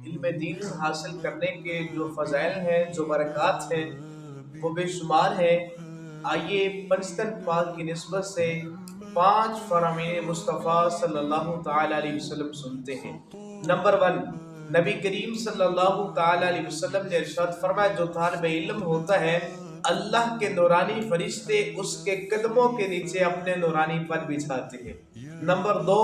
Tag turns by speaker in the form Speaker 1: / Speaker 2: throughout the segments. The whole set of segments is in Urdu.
Speaker 1: علم دین حاصل کرنے کے جو فضائل ہیں، جو برکات ہیں، وہ بے شمار ہیں۔ آئیے پرستن پاک کی نسبت سے 5 فرامین مصطفیٰ صلی اللہ تعالی علیہ وسلم سنتے ہیں۔ نمبر 1، نبی کریم صلی اللہ تعالی علیہ وسلم نے ارشاد فرمایا، جو طالب علم ہوتا ہے اللہ کے نورانی فرشتے اس کے قدموں کے نیچے اپنے نورانی پر بچھاتے ہیں۔ نمبر 2،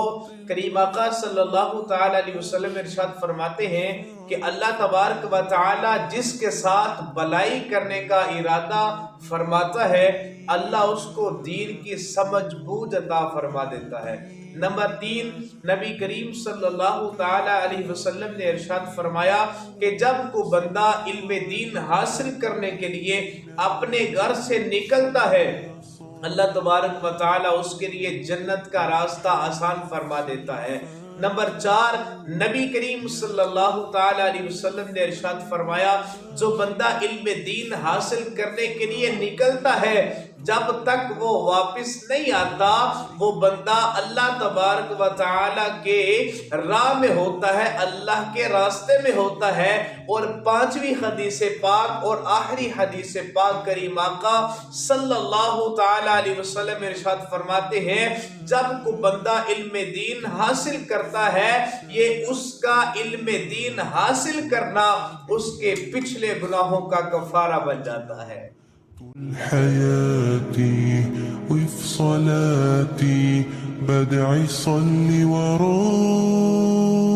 Speaker 1: کریم آقا صلی اللہ تعالی علیہ وسلم ارشاد فرماتے ہیں کہ اللہ تبارک و تعالی جس کے ساتھ بلائی کرنے کا ارادہ فرماتا ہے اللہ اس کو دین کی سمجھ بوجھ عطا فرما دیتا ہے۔ نمبر 3، نبی کریم صلی اللہ تعالی علیہ وسلم نے ارشاد فرمایا کہ جب کوئی بندہ علم دین حاصل کرنے کے لیے اپنے گھر سے نکلتا ہے اللہ تبارک و تعالی اس کے لیے جنت کا راستہ آسان فرما دیتا ہے۔ نمبر 4، نبی کریم صلی اللہ تعالی علیہ وسلم نے ارشاد فرمایا، جو بندہ علم دین حاصل کرنے کے لیے نکلتا ہے جب تک وہ واپس نہیں آتا وہ بندہ اللہ تبارک و تعالی کے راہ میں ہوتا ہے، اللہ کے راستے میں ہوتا ہے۔ اور 5ویں حدیث پاک اور آخری حدیث پاک کریم آقا صلی اللہ تعالی علیہ وسلم ارشاد فرماتے ہیں، جب کوئی بندہ علم دین حاصل کرتا ہے یہ اس کا علم دین حاصل کرنا اس کے پچھلے گناہوں کا کفارہ بن جاتا ہے۔
Speaker 2: حياتي وفي صلاتي بدعي صلي وراك